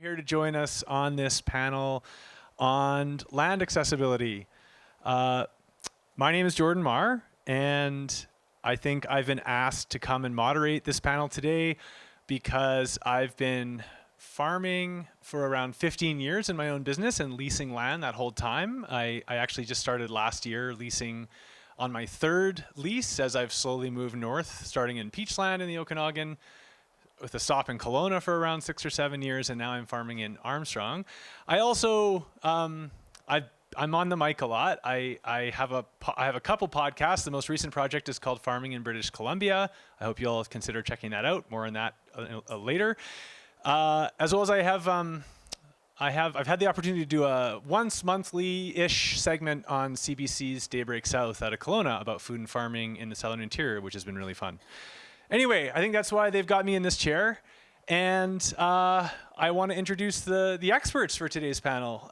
Here to join us on this panel on land accessibility. My name is Jordan Marr, and I think I've been asked to come and moderate this panel today because I've been farming for around 15 years in my own business and leasing land that whole time. I actually just started last year leasing on my third lease as I've slowly moved north, starting in Peachland in the Okanagan, with a stop in Kelowna for around 6 or 7 years, and now I'm farming in Armstrong. I also, I'm on the mic a lot. I have a couple podcasts. The most recent project is called Farming in British Columbia. I hope you all consider checking that out. More on that later. As well as I've had the opportunity to do a once monthly-ish segment on CBC's Daybreak South out of Kelowna about food and farming in the Southern Interior, which has been really fun. Anyway, I think that's why they've got me in this chair. And I want to introduce the experts for today's panel.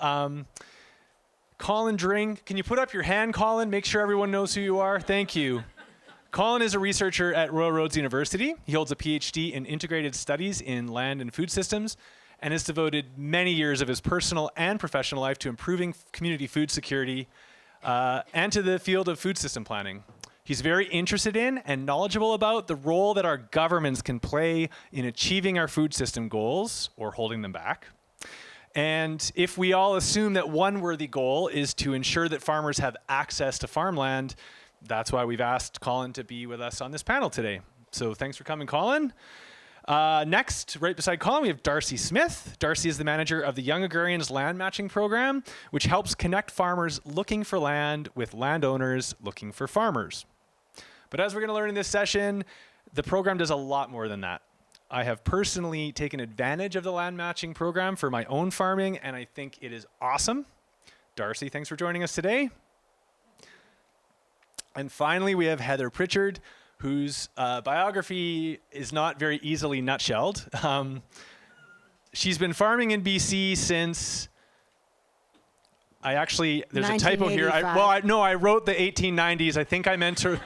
Colin Dring, can you put up your hand, Colin? Make sure everyone knows who you are. Thank you. Colin is a researcher at Royal Roads University. He holds a PhD in integrated studies in land and food systems and has devoted many years of his personal and professional life to improving community food security and to the field of food system planning. He's very interested in and knowledgeable about the role that our governments can play in achieving our food system goals or holding them back. And if we all assume that one worthy goal is to ensure that farmers have access to farmland, that's why we've asked Colin to be with us on this panel today. So thanks for coming, Colin. Next, right beside Colin, we have Darcy Smith. Darcy is the manager of the Young Agrarians Land Matching Program, which helps connect farmers looking for land with landowners looking for farmers. But as we're going to learn in this session, the program does a lot more than that. I have personally taken advantage of the land matching program for my own farming, and I think it is awesome. Darcy, thanks for joining us today. And finally, we have Heather Pritchard, whose biography is not very easily nutshelled. She's been farming in BC since, there's a typo here. I wrote the 1890s. I think I meant to write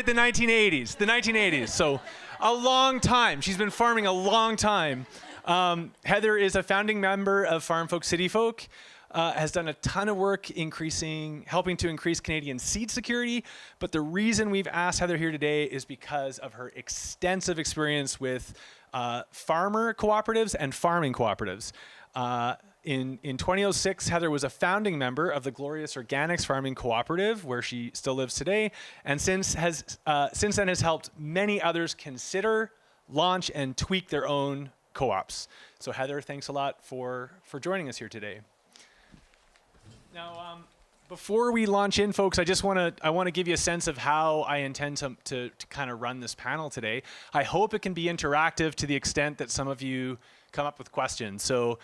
the 1980s. The 1980s. So a long time. She's been farming a long time. Heather is a founding member of Farm Folk City Folk. Has done a ton of work helping to increase Canadian seed security. But the reason we've asked Heather here today is because of her extensive experience with farmer cooperatives and farming cooperatives. In 2006, Heather was a founding member of the Glorious Organics Farming Cooperative, where she still lives today, and since then has helped many others consider, launch, and tweak their own co-ops. So Heather, thanks a lot for joining us here today. Now, before we launch in, folks, I want to give you a sense of how I intend to kind of run this panel today. I hope it can be interactive to the extent that some of you come up with questions. So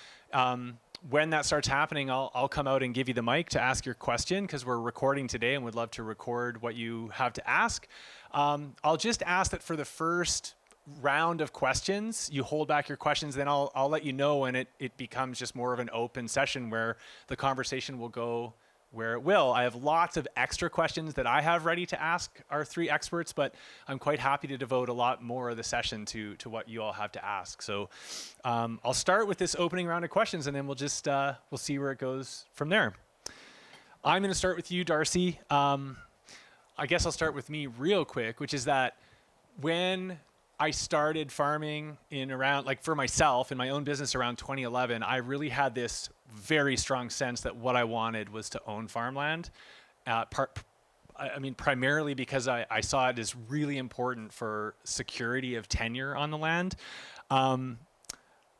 when that starts happening, I'll come out and give you the mic to ask your question, because we're recording today and would love to record what you have to ask. I'll just ask that for the first round of questions, you hold back your questions, then I'll let you know when it becomes just more of an open session where the conversation will go where it will. I have lots of extra questions that I have ready to ask our three experts, but I'm quite happy to devote a lot more of the session to what you all have to ask. So I'll start with this opening round of questions, and then we'll just we'll see where it goes from there. I'm going to start with you, Darcy. I guess I'll start with me real quick, which is that when I started farming for myself in my own business around 2011, I really had this very strong sense that what I wanted was to own farmland. Primarily because I saw it as really important for security of tenure on the land. And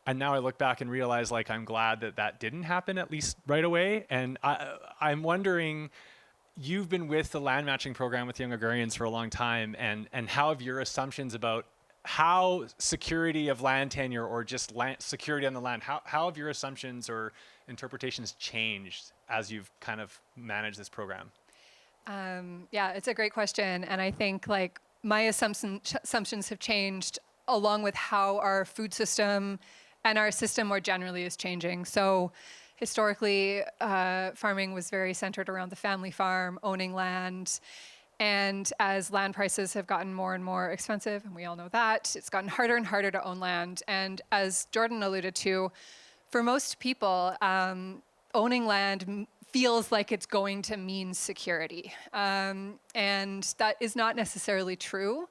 now I look back and realize, I'm glad that didn't happen, at least right away. And I'm wondering, you've been with the land matching program with Young Agrarians for a long time, and how have your assumptions about how security of land tenure or just security on the land, how have your assumptions or interpretations changed as you've kind of managed this program? Yeah, it's a great question. And I think my assumptions have changed along with how our food system and our system more generally is changing. So historically, farming was very centered around the family farm, owning land. And as land prices have gotten more and more expensive, and we all know that, it's gotten harder and harder to own land. And as Jordan alluded to, for most people, owning land feels like it's going to mean security. And that is not necessarily true.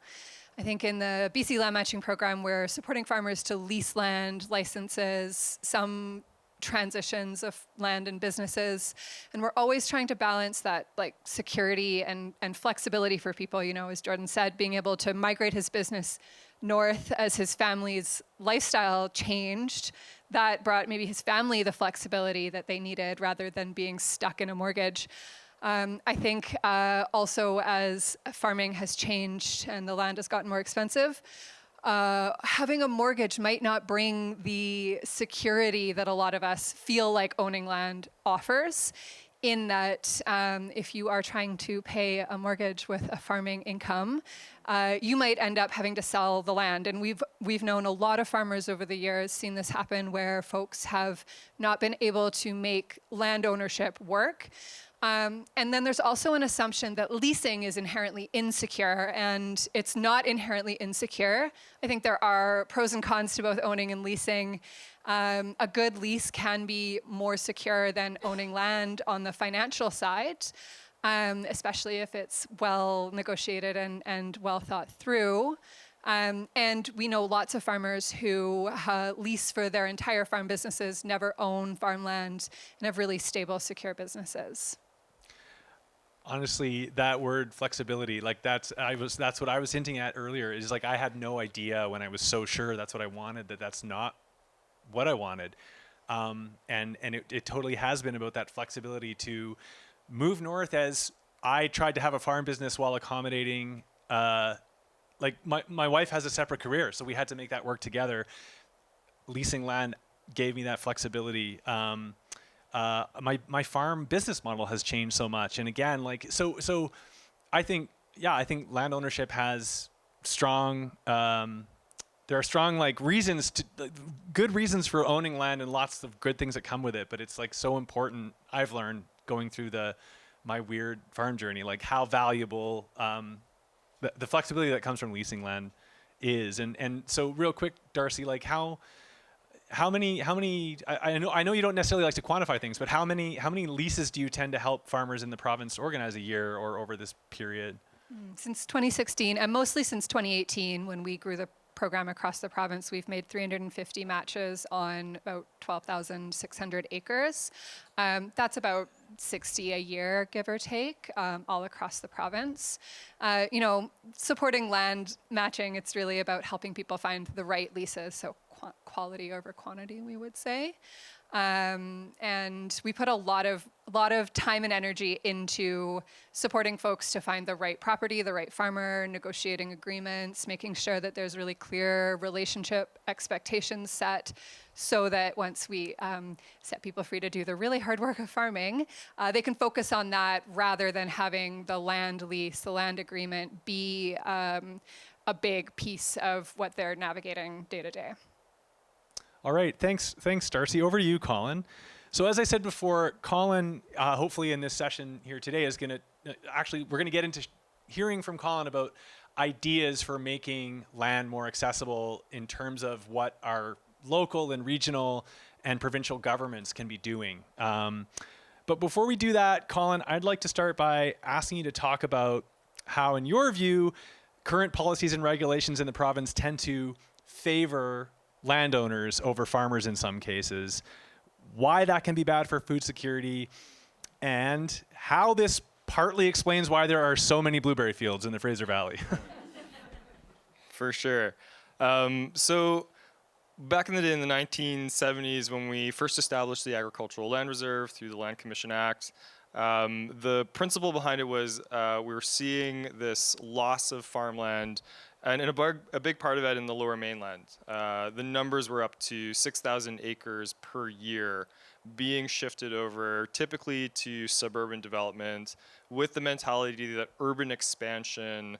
I think in the BC Land Matching Program, we're supporting farmers to lease land, licenses, some transitions of land and businesses. And we're always trying to balance that like security and flexibility for people, you know, as Jordan said, being able to migrate his business north as his family's lifestyle changed. That brought maybe his family the flexibility that they needed rather than being stuck in a mortgage. I think also as farming has changed and the land has gotten more expensive, having a mortgage might not bring the security that a lot of us feel like owning land offers, in that if you are trying to pay a mortgage with a farming income, you might end up having to sell the land. And we've known a lot of farmers over the years, seen this happen where folks have not been able to make land ownership work. And then there's also an assumption that leasing is inherently insecure, and it's not inherently insecure. I think there are pros and cons to both owning and leasing. A good lease can be more secure than owning land on the financial side, especially if it's well negotiated and well thought through. And we know lots of farmers who lease for their entire farm businesses, never own farmland, and have really stable, secure businesses. Honestly, that word flexibility, like that's what I was hinting at earlier, is like I had no idea when I was so sure that's what I wanted, that's not what I wanted. And it totally has been about that flexibility to move north, as I tried to have a farm business while accommodating, like my wife has a separate career, so we had to make that work together. Leasing land gave me that flexibility. My farm business model has changed so much, and again, like so I think land ownership has strong there are strong like good reasons for owning land, and lots of good things that come with it, but it's like so important. I've learned going through my weird farm journey, like how valuable the flexibility that comes from leasing land is. And so real quick, Darcy, like how many I know you don't necessarily like to quantify things, but how many leases do you tend to help farmers in the province organize a year or over this period? Since 2016, and mostly since 2018, when we grew the program across the province, we've made 350 matches on about 12,600 acres. That's about 60 a year, give or take, all across the province. Supporting land matching, it's really about helping people find the right leases, so quality over quantity, we would say. And we put a lot of time and energy into supporting folks to find the right property, the right farmer, negotiating agreements, making sure that there's really clear relationship expectations set, so that once we set people free to do the really hard work of farming, they can focus on that rather than having the land lease, the land agreement be a big piece of what they're navigating day to day. All right, thanks, Darcy. Over to you, Colin. So as I said before, Colin, hopefully in this session here today, is going to we're going to get into hearing from Colin about ideas for making land more accessible in terms of what our local and regional and provincial governments can be doing. But before we do that, Colin, I'd like to start by asking you to talk about how, in your view, current policies and regulations in the province tend to favor landowners over farmers in some cases, why that can be bad for food security, and how this partly explains why there are so many blueberry fields in the Fraser Valley. For sure. So back in the day, in the 1970s, when we first established the Agricultural Land Reserve through the Land Commission Act, the principle behind it was we were seeing this loss of farmland, and a big part of that in the Lower Mainland. The numbers were up to 6,000 acres per year being shifted over, typically to suburban development, with the mentality that urban expansion,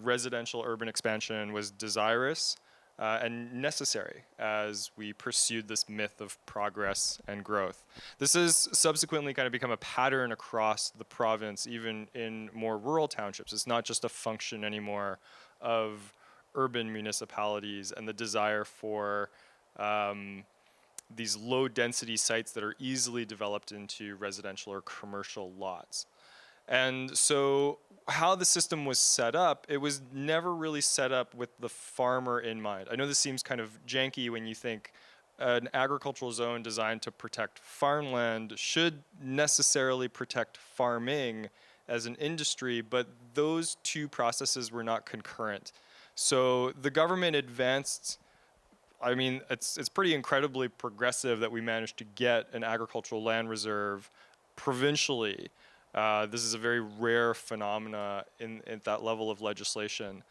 residential urban expansion, was desirous. and necessary as we pursued this myth of progress and growth. This has subsequently kind of become a pattern across the province, even in more rural townships. It's not just a function anymore of urban municipalities and the desire for these low density sites that are easily developed into residential or commercial lots. And so how the system was set up, it was never really set up with the farmer in mind. I know this seems kind of janky when you think an agricultural zone designed to protect farmland should necessarily protect farming as an industry, but those two processes were not concurrent. So the government advanced, I mean, it's pretty incredibly progressive that we managed to get an agricultural land reserve provincially. This is a very rare phenomena at that level of legislation.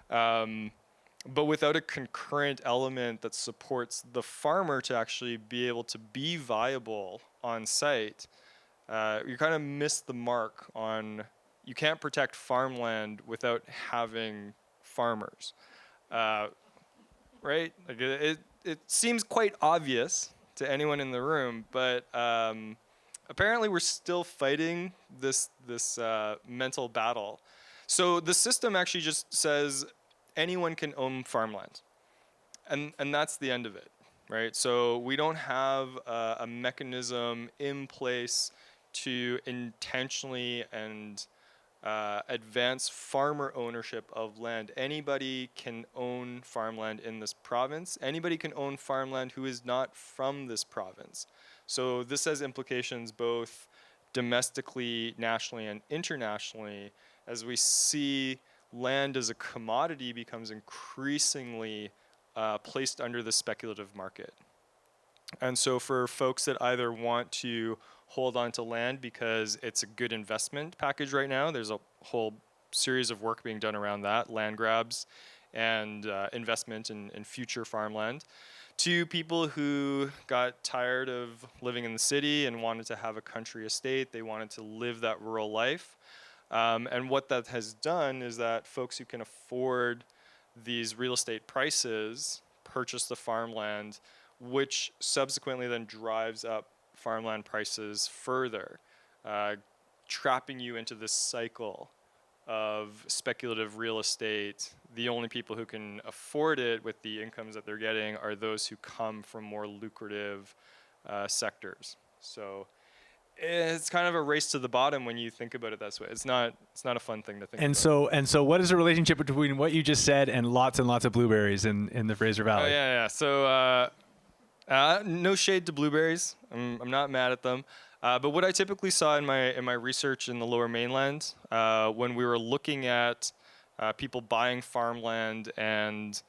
But without a concurrent element that supports the farmer to actually be able to be viable on site, you kind of miss the mark on, you can't protect farmland without having farmers, right? Like it seems quite obvious to anyone in the room, but apparently we're still fighting this mental battle. So the system actually just says anyone can own farmland, and that's the end of it, right? So we don't have a mechanism in place to intentionally and advance farmer ownership of land. Anybody can own farmland in this province. Anybody can own farmland who is not from this province. So this has implications both domestically, nationally, and internationally, as we see land as a commodity becomes increasingly placed under the speculative market. And so for folks that either want to hold on to land because it's a good investment package right now, there's a whole series of work being done around that, land grabs and investment in future farmland, to people who got tired of living in the city and wanted to have a country estate. They wanted to live that rural life. And what that has done is that folks who can afford these real estate prices purchase the farmland, which subsequently then drives up farmland prices further, trapping you into this cycle of speculative real estate. The only people who can afford it with the incomes that they're getting are those who come from more lucrative sectors. So it's kind of a race to the bottom when you think about it that way. It's not a fun thing to think about. And so what is the relationship between what you just said and lots of blueberries in the Fraser Valley? Oh yeah. So no shade to blueberries. I'm not mad at them. But what I typically saw in my research in the Lower Mainland, when we were looking at people buying farmland, and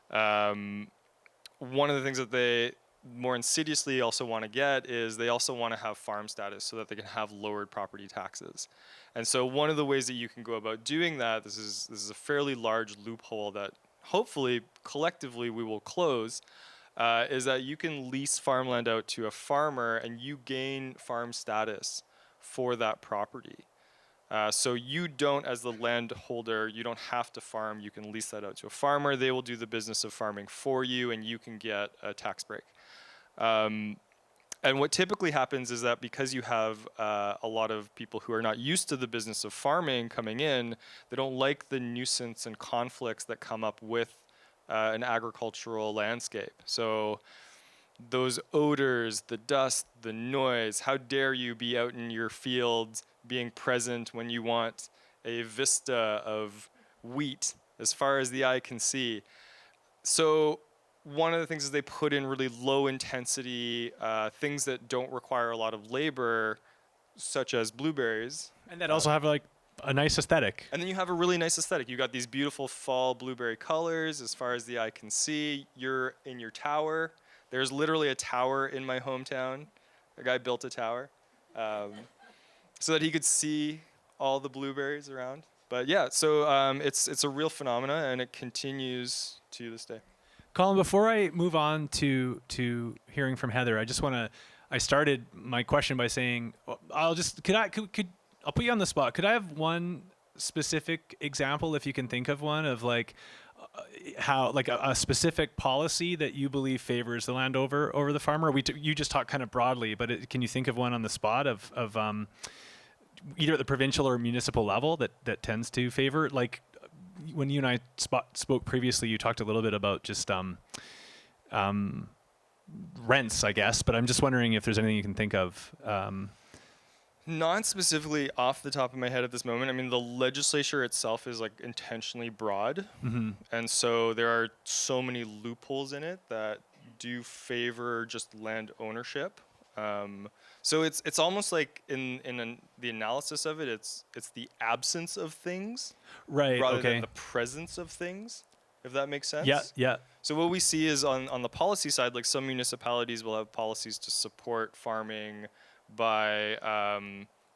one of the things that they more insidiously also want to get is they also want to have farm status so that they can have lowered property taxes. And so one of the ways that you can go about doing that, this is a fairly large loophole that hopefully collectively we will close, is that you can lease farmland out to a farmer and you gain farm status for that property. So you don't, as the landholder, you don't have to farm. You can lease that out to a farmer. They will do the business of farming for you, and you can get a tax break. And what typically happens is that because you have a lot of people who are not used to the business of farming coming in, they don't like the nuisance and conflicts that come up with an agricultural landscape. So those odors, the dust, the noise, how dare you be out in your fields being present when you want a vista of wheat as far as the eye can see. So one of the things is they put in really low intensity things that don't require a lot of labor, such as blueberries. And that also have like a nice aesthetic. And then you have a really nice aesthetic. You got these beautiful fall blueberry colors as far as the eye can see. You're in your tower. There's literally a tower in my hometown. A guy built a tower so that he could see all the blueberries around. But yeah, so it's a real phenomena, and it continues to this day. Colin, before I move on to hearing from Heather, I started my question by saying, I'll put you on the spot. Could I have one specific example, if you can think of one, of like how, like a specific policy that you believe favors the land over the farmer? You just talked kind of broadly, but can you think of one on the spot of either at the provincial or municipal level that tends to favor? Like when you and I spoke previously, you talked a little bit about just rents, I guess, but I'm just wondering if there's anything you can think of. Not specifically off the top of my head at this moment. I mean, the legislature itself is like intentionally broad, and so there are so many loopholes in it that do favor just land ownership. So it's almost like the analysis of it, it's the absence of things, Right. rather Okay. than the presence of things, if that makes sense. Yeah. Yeah. So what we see is on the policy side, like some municipalities will have policies to support farming by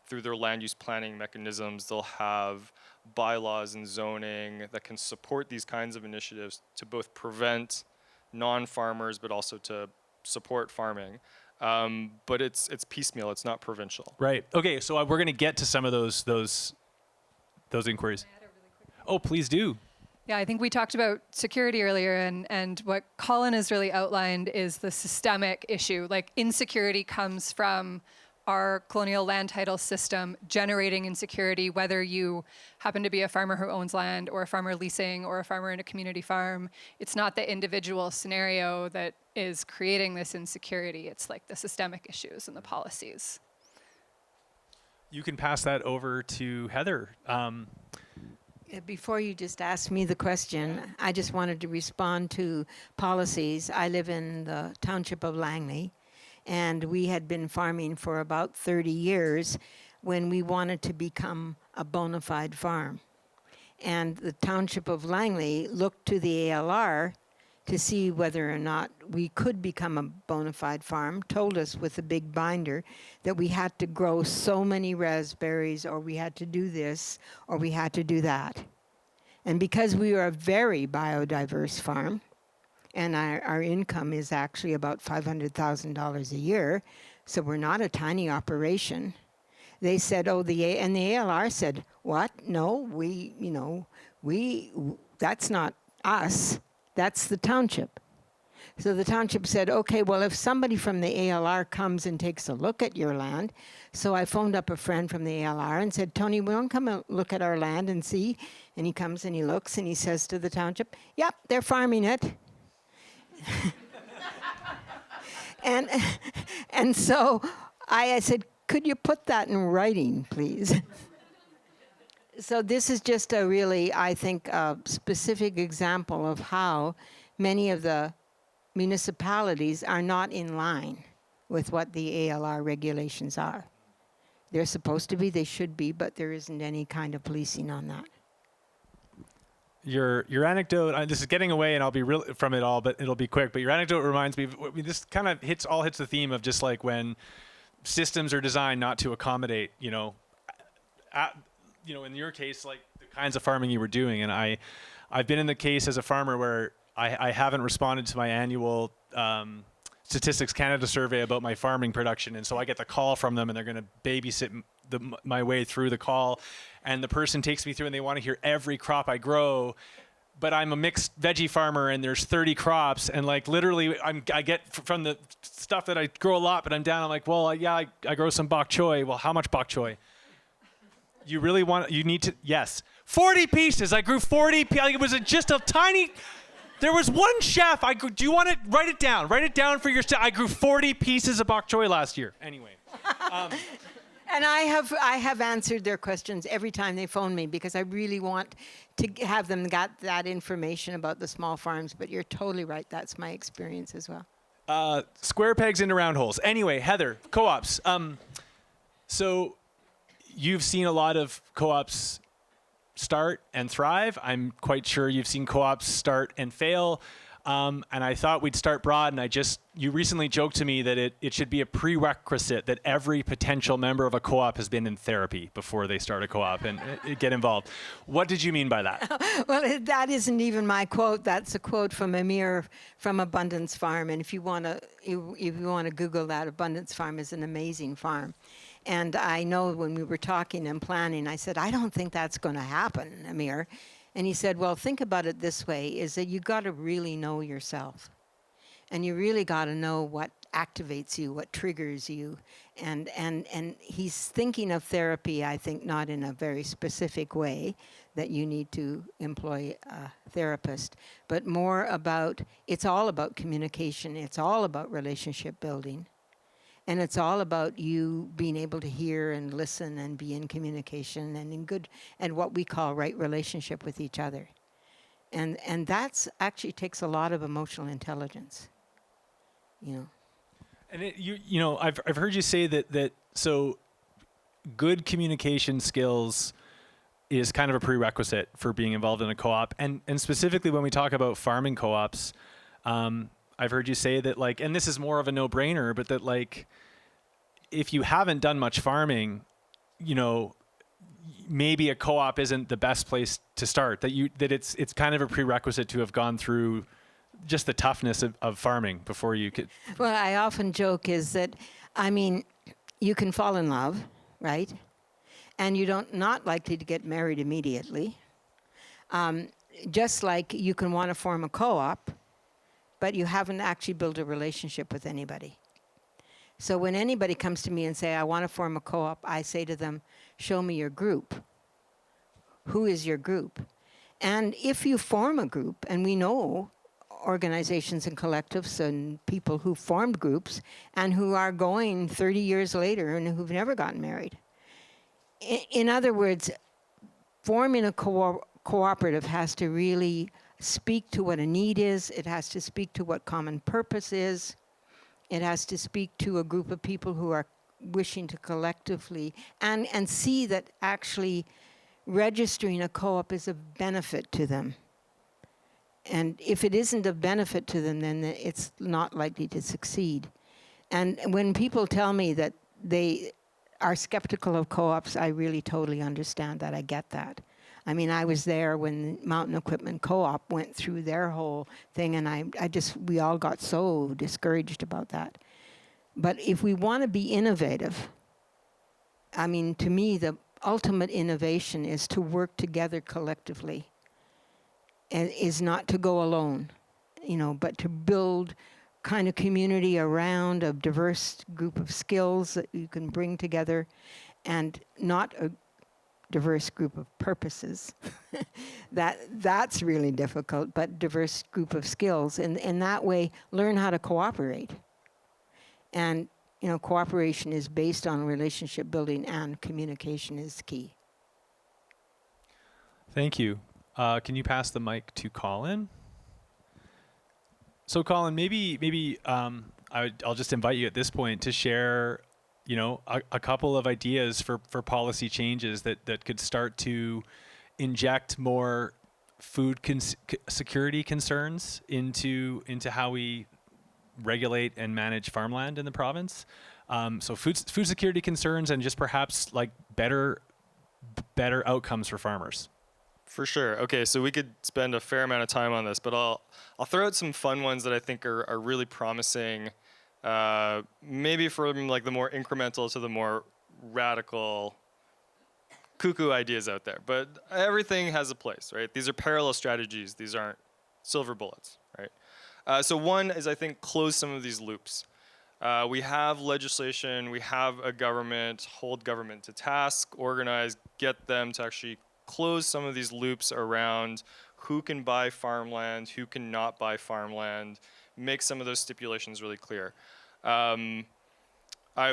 through their land use planning mechanisms. They'll have bylaws and zoning that can support these kinds of initiatives to both prevent non-farmers but also to support farming. But it's piecemeal. It's not provincial. Right. Okay. So we're going to get to some of those inquiries. Oh, please do. Yeah, I think we talked about security earlier, and what Colin has really outlined is the systemic issue. Like, insecurity comes from our colonial land title system generating insecurity, whether you happen to be a farmer who owns land or a farmer leasing or a farmer in a community farm. It's not the individual scenario that is creating this insecurity. It's like the systemic issues and the policies. You can pass that over to Heather. Before you just asked me the question, I just wanted to respond to policies. I live in the township of Langley, and we had been farming for about 30 years when we wanted to become a bona fide farm. And the township of Langley looked to the ALR to see whether or not we could become a bona fide farm, told us with a big binder that we had to grow so many raspberries, or we had to do this, or we had to do that. And because we are a very biodiverse farm, and our income is actually about $500,000 a year, so we're not a tiny operation, they said, and the ALR said, what? No, that's not us. That's the township. So the township said, okay, well, if somebody from the ALR comes and takes a look at your land. So I phoned up a friend from the ALR and said, Tony, we don't come and look at our land and see. And he comes and he looks and he says to the township, yep, they're farming it. and so I said, could you put that in writing, please? So this is just a really, I think, a specific example of how many of the municipalities are not in line with what the ALR regulations are. They're supposed to be, they should be, but there isn't any kind of policing on that. Your anecdote, this is getting away and I'll be real from it all, but it'll be quick. But your anecdote reminds me, this kind of hits the theme of just like when systems are designed not to accommodate, in your case, like the kinds of farming you were doing. And I've been in the case as a farmer where I haven't responded to my annual Statistics Canada survey about my farming production. And so I get the call from them and they're going to babysit my way through the call. And the person takes me through and they want to hear every crop I grow. But I'm a mixed veggie farmer and there's 30 crops. And like literally I get from the stuff that I grow a lot, but I'm down. I'm like, well, yeah, I grow some bok choy. Well, how much bok choy? You really you need to, yes. 40 pieces. I grew 40. Like it was just a tiny, there was one chef. Do you want to write it down? Write it down for your I grew 40 pieces of bok choy last year. Anyway. And I have answered their questions every time they phone me because I really want to have them got that information about the small farms. But you're totally right. That's my experience as well. Square pegs into round holes. Anyway, Heather, co-ops. So you've seen a lot of co-ops start and thrive. I'm quite sure you've seen co-ops start and fail. And I thought we'd start broad, and you recently joked to me that it should be a prerequisite that every potential member of a co-op has been in therapy before they start a co-op and get involved. What did you mean by that? Well, that isn't even my quote. That's a quote from Amir from Abundance Farm. And if you want to Google that, Abundance Farm is an amazing farm. And I know when we were talking and planning, I said, I don't think that's going to happen, Amir. And he said, well, think about it this way, is that you got to really know yourself. And you really got to know what activates you, what triggers you. And he's thinking of therapy, I think, not in a very specific way, that you need to employ a therapist, but more about, it's all about communication. It's all about relationship building. And it's all about you being able to hear and listen and be in communication and in good, and what we call right relationship with each other. And that's actually takes a lot of emotional intelligence, you know. And you know, I've heard you say that so good communication skills is kind of a prerequisite for being involved in a co-op, and specifically when we talk about farming co-ops, I've heard you say that, like, and this is more of a no-brainer, but that, like, if you haven't done much farming, you know, maybe a co-op isn't the best place to start. That it's kind of a prerequisite to have gone through just the toughness of farming before you could. Well, I often joke is that, I mean, you can fall in love, right? And you don't not likely to get married immediately. Just like you can want to form a co-op, but you haven't actually built a relationship with anybody. So when anybody comes to me and say, I want to form a co-op, I say to them, show me your group. Who is your group? And if you form a group, and we know organizations and collectives and people who formed groups and who are going 30 years later and who've never gotten married. In other words, forming a cooperative has to really speak to what a need is. It has to speak to what common purpose is. It has to speak to a group of people who are wishing to collectively and see that actually registering a co-op is of benefit to them. And if it isn't of benefit to them, then it's not likely to succeed. And when people tell me that they are skeptical of co-ops, I really totally understand that. I get that. I mean, I was there when Mountain Equipment Co-op went through their whole thing, and we all got so discouraged about that. But if we want to be innovative, I mean, to me, the ultimate innovation is to work together collectively. And is not to go alone, you know, but to build kind of community around a diverse group of skills that you can bring together, and not a diverse group of purposes. That's really difficult, but diverse group of skills, and in that way learn how to cooperate. And you know, cooperation is based on relationship building, and communication is key. Thank you. Can you pass the mic to Colin? So Colin, maybe I'll just invite you at this point to share, you know, a couple of ideas for policy changes that could start to inject more food security concerns into how we regulate and manage farmland in the province. So food security concerns, and just perhaps like better outcomes for farmers. For sure. Okay, so we could spend a fair amount of time on this, but I'll throw out some fun ones that I think are really promising, maybe from like the more incremental to the more radical cuckoo ideas out there. But everything has a place, right? These are parallel strategies. These aren't silver bullets, right? So one is, I think, close some of these loops. We have legislation, we have a government, hold government to task, organize, get them to actually close some of these loops around who can buy farmland, who cannot buy farmland, make some of those stipulations really clear. I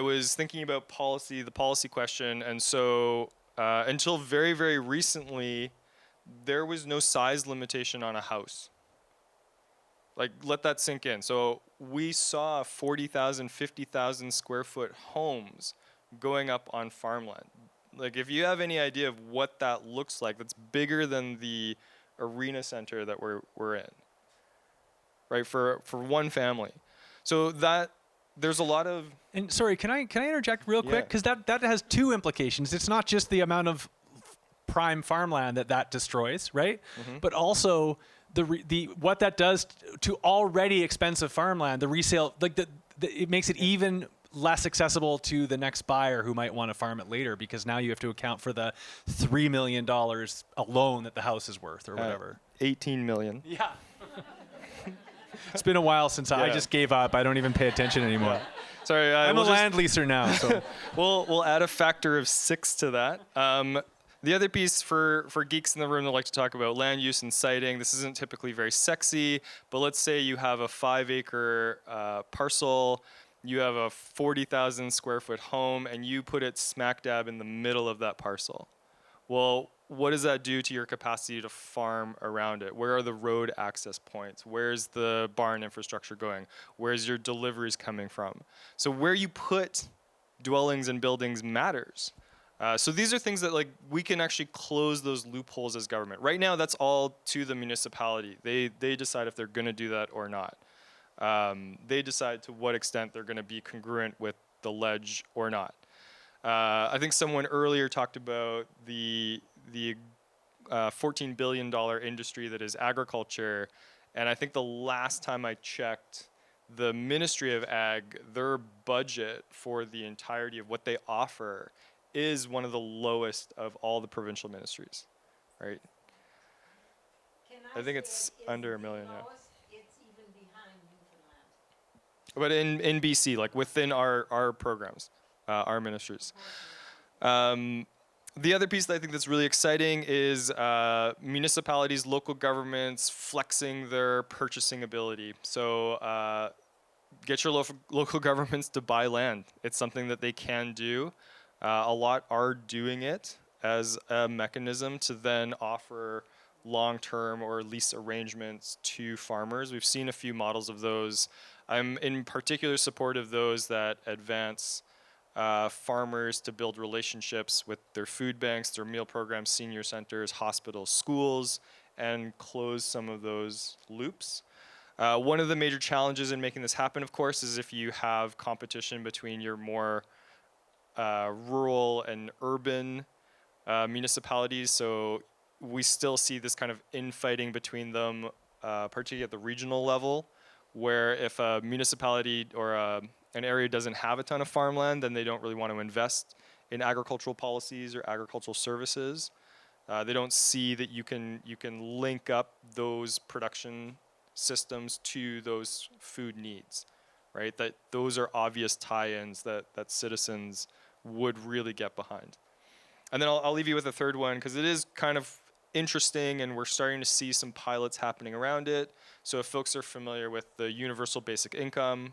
was thinking about policy, the policy question, and so until very, very recently, there was no size limitation on a house. Like, let that sink in. So we saw 40,000, 50,000 square foot homes going up on farmland. Like, if you have any idea of what that looks like, that's bigger than the arena center that we're in, right? For one family. So that there's a lot of. And sorry, can I interject real quick? Because that has two implications. It's not just the amount of prime farmland that destroys, right? Mm-hmm. But also the what that does to already expensive farmland, the resale, like it makes it even less accessible to the next buyer who might want to farm it later, because now you have to account for the $3 million alone that the house is worth or whatever. 18 million. Yeah. It's been a while since I Yeah. just gave up. I don't even pay attention anymore. Sorry, I'm a we'll just- land leaser now. So we'll add a factor of 6 to that. The other piece for geeks in the room that like to talk about land use and siting, this isn't typically very sexy, but let's say you have a 5-acre parcel, you have a 40,000 square foot home, and you put it smack dab in the middle of that parcel. Well, what does that do to your capacity to farm around it? Where are the road access points? Where's the barn infrastructure going? Where's your deliveries coming from? So where you put dwellings and buildings matters. So these are things that like we can actually close those loopholes as government. Right now, that's all to the municipality. They decide if they're going to do that or not. They decide to what extent they're going to be congruent with the ledge or not. I think someone earlier talked about the $14 billion industry that is agriculture, and I think the last time I checked, the Ministry of Ag, their budget for the entirety of what they offer is one of the lowest of all the provincial ministries, right? I think it's under $1 million, yeah. It's even behind Newfoundland. But in BC, like within our programs, our ministries. The other piece that I think that's really exciting is municipalities, local governments flexing their purchasing ability. So get your local governments to buy land. It's something that they can do. A lot are doing it as a mechanism to then offer long-term or lease arrangements to farmers. We've seen a few models of those. I'm in particular support of those that advance farmers to build relationships with their food banks, their meal programs, senior centers, hospitals, schools, and close some of those loops. One of the major challenges in making this happen, of course, is if you have competition between your more rural and urban municipalities. So we still see this kind of infighting between them, particularly at the regional level, where if a municipality or an area doesn't have a ton of farmland, then they don't really want to invest in agricultural policies or agricultural services. They don't see that you can link up those production systems to those food needs, right? That those are obvious tie-ins that citizens would really get behind. And then I'll leave you with a third one, because it is kind of interesting, and we're starting to see some pilots happening around it. So if folks are familiar with the universal basic income,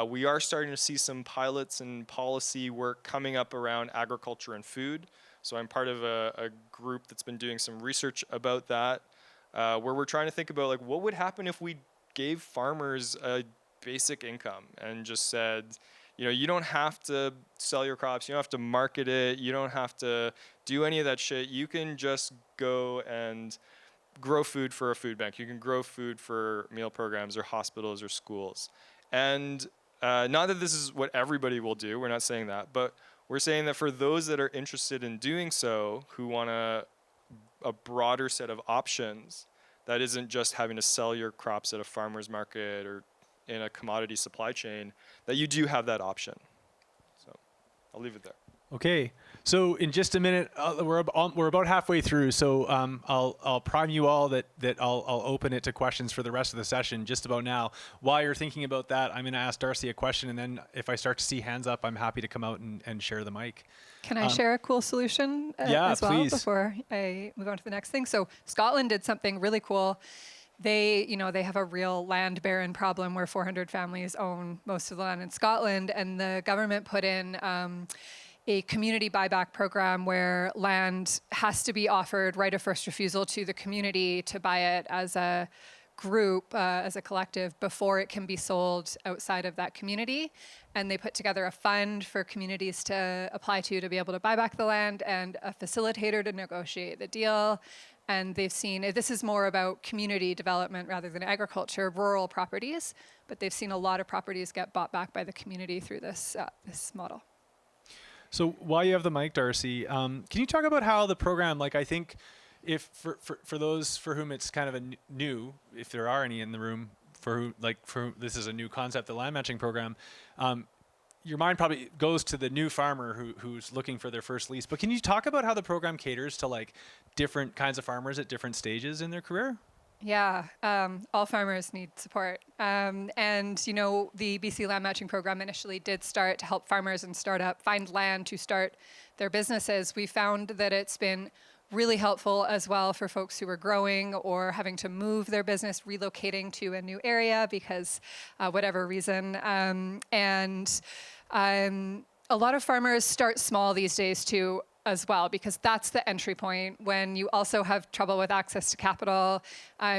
we are starting to see some pilots and policy work coming up around agriculture and food. So I'm part of a group that's been doing some research about that, where we're trying to think about like what would happen if we gave farmers a basic income and just said, you know, you don't have to sell your crops, you don't have to market it, you don't have to do any of that shit. You can just go and grow food for a food bank. You can grow food for meal programs or hospitals or schools. And not that this is what everybody will do, we're not saying that, but we're saying that for those that are interested in doing so, who want a broader set of options, that isn't just having to sell your crops at a farmer's market or in a commodity supply chain, that you do have that option. So I'll leave it there. Okay, so in just a minute, we're about halfway through. So I'll prime you all that I'll open it to questions for the rest of the session just about now. While you're thinking about that, I'm going to ask Darcy a question, and then if I start to see hands up, I'm happy to come out and share the mic. Can I share a cool solution yeah, as well please. before I move on to the next thing? So Scotland did something really cool. They have a real land baron problem where 400 families own most of the land in Scotland, and the government put in a community buyback program where land has to be offered right of first refusal to the community to buy it as a group, as a collective, before it can be sold outside of that community. And they put together a fund for communities to apply to be able to buy back the land, and a facilitator to negotiate the deal. And they've seen, this is more about community development rather than agriculture, rural properties, but they've seen a lot of properties get bought back by the community through this model. So while you have the mic, Darcy, can you talk about how the program, like I think if for those for whom it's kind of new, if there are any in the room for who this is a new concept, the land matching program, your mind probably goes to the new farmer who's looking for their first lease. But can you talk about how the program caters to like different kinds of farmers at different stages in their career? Yeah, all farmers need support. And, you know, the BC Land Matching Program initially did start to help farmers and startup find land to start their businesses. We found that it's been really helpful as well for folks who are growing or having to move their business, relocating to a new area because whatever reason. A lot of farmers start small these days too, as well, because that's the entry point. When you also have trouble with access to capital,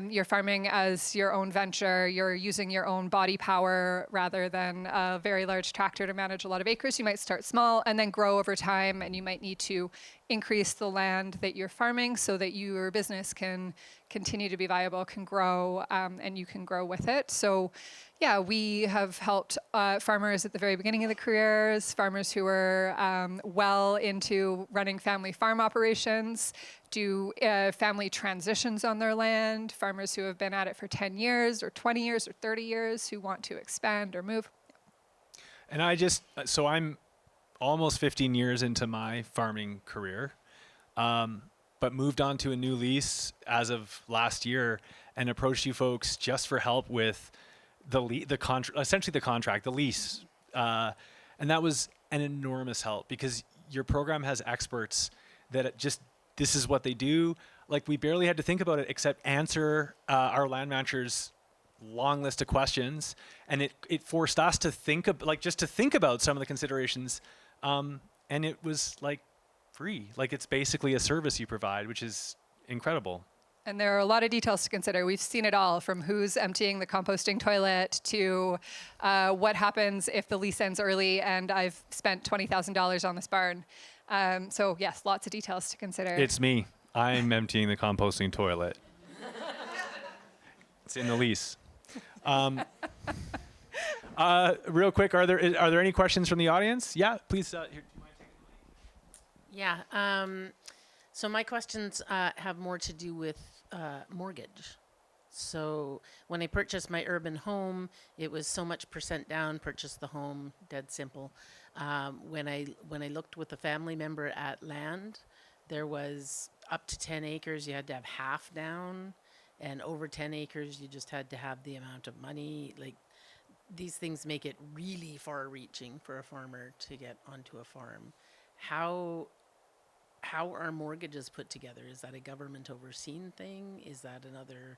you're farming as your own venture, you're using your own body power rather than a very large tractor to manage a lot of acres. You might start small and then grow over time, and you might need to increase the land that you're farming so that your business can continue to be viable, can grow, and you can grow with it. So yeah, we have helped farmers at the very beginning of the careers, farmers who are well into running family farm operations, do family transitions on their land, farmers who have been at it for 10 years or 20 years or 30 years who want to expand or move. And so I'm almost 15 years into my farming career, but moved on to a new lease as of last year and approached you folks just for help with essentially the contract, the lease. And that was an enormous help because your program has experts that this is what they do. Like we barely had to think about it except answer our land managers' long list of questions. And it forced us to think about some of the considerations. And it was like free. Like it's basically a service you provide, which is incredible. And there are a lot of details to consider. We've seen it all, from who's emptying the composting toilet to what happens if the lease ends early and I've spent $20,000 on this barn. So yes, lots of details to consider. It's me. I'm emptying the composting toilet. It's in the lease. Real quick, are there any questions from the audience? Yeah, please. Here, do you mind taking the mic? Yeah. So my questions have more to do with mortgage. So when I purchased my urban home, it was so much percent down, purchase the home, dead simple. When I looked with a family member at land, there was up to 10 acres, you had to have half down, and over 10 acres, you just had to have the amount of money. Like, these things make it really far-reaching for a farmer to get onto a farm. How are mortgages put together? Is that a government overseen thing? Is that another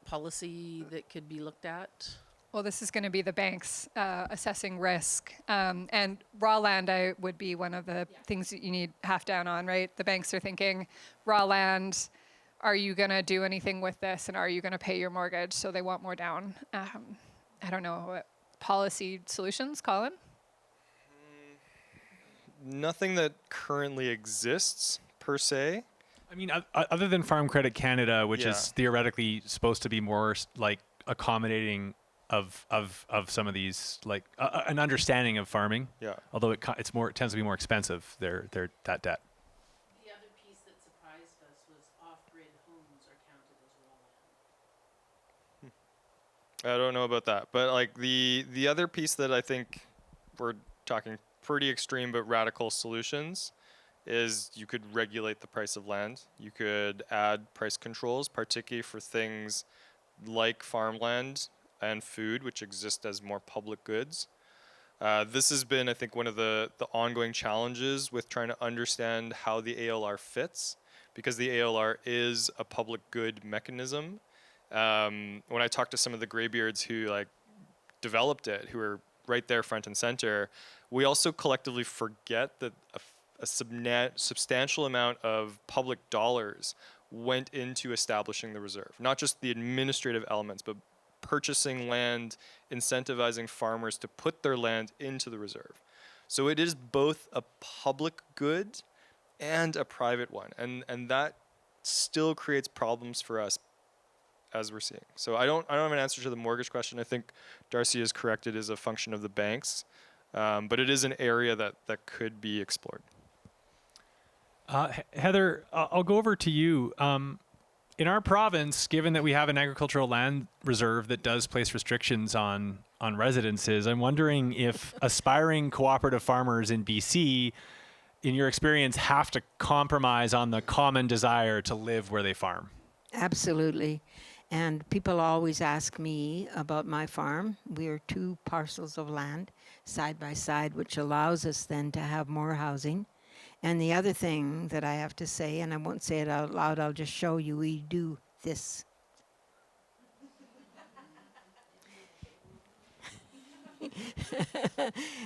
policy that could be looked at? Well, this is going to be the banks assessing risk. And raw land would be one of the things that you need half down on, right? The banks are thinking, raw land, are you going to do anything with this? And are you going to pay your mortgage? So they want more down. I don't know. What policy solutions, Colin? Nothing that currently exists, per se. I mean, other than Farm Credit Canada, which is theoretically supposed to be more like accommodating of some of these, like an understanding of farming. Yeah. Although it tends to be more expensive. That debt. The other piece that surprised us was off-grid homes are counted as raw land. I don't know about that, but like the other piece that I think we're talking pretty extreme but radical solutions is you could regulate the price of land. You could add price controls, particularly for things like farmland and food, which exist as more public goods. This has been, I think, one of the ongoing challenges with trying to understand how the ALR fits, because the ALR is a public good mechanism. When I talk to some of the graybeards who like developed it, who are right there front and center, we also collectively forget that a substantial amount of public dollars went into establishing the reserve. Not just the administrative elements, but purchasing land, incentivizing farmers to put their land into the reserve. So it is both a public good and a private one. And that still creates problems for us as we're seeing. So I don't have an answer to the mortgage question. I think Darcy is correct. It is a function of the banks. But it is an area that could be explored. Heather, I'll go over to you. In our province, given that we have an agricultural land reserve that does place restrictions on on residences. I'm wondering if aspiring cooperative farmers in BC, in your experience, have to compromise on the common desire to live where they farm. Absolutely. And people always ask me about my farm. We are 2 parcels of land side by side, which allows us then to have more housing. And the other thing that I have to say, and I won't say it out loud, I'll just show you, we do this.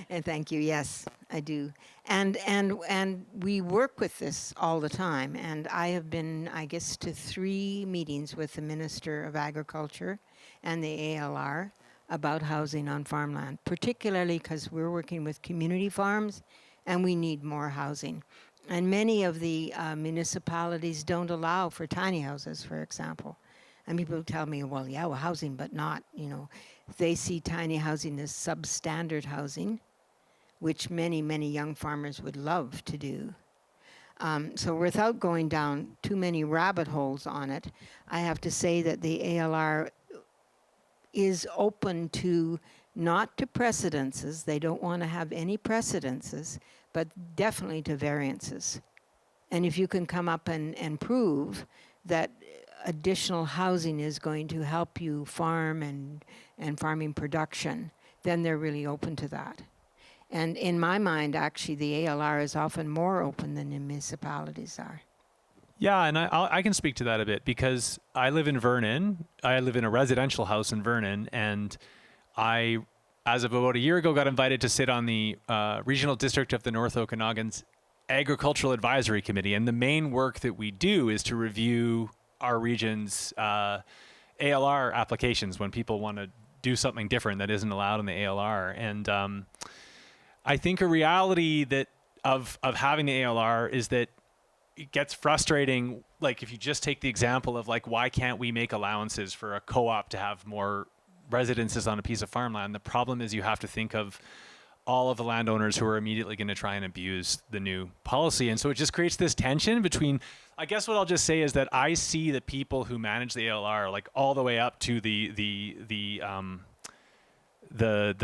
And thank you. Yes, I do. And we work with this all the time. And I have been, I guess, to 3 meetings with the Minister of Agriculture and the ALR about housing on farmland, particularly because we're working with community farms and we need more housing. And many of the municipalities don't allow for tiny houses, for example. And people tell me, well, yeah, well, housing, but not, they see tiny housing as substandard housing, which many, many young farmers would love to do. So without going down too many rabbit holes on it, I have to say that the ALR is open to, not to precedences, they don't want to have any precedences, but definitely to variances. And if you can come up and prove that additional housing is going to help you farm and farming production, then they're really open to that. And in my mind, actually, the ALR is often more open than the municipalities are. Yeah, and I can speak to that a bit because I live in Vernon. I live in a residential house in Vernon, and I, as of about a year ago, got invited to sit on the Regional District of the North Okanagan's Agricultural Advisory Committee. And the main work that we do is to review our region's ALR applications when people want to do something different that isn't allowed in the ALR. And I think a reality that of having the ALR is that it gets frustrating. Like if you just take the example of like, why can't we make allowances for a co-op to have more residences on a piece of farmland? The problem is you have to think of all of the landowners who are immediately going to try and abuse the new policy. And so it just creates this tension between, I guess what I'll just say is that I see the people who manage the ALR, like all the way up to the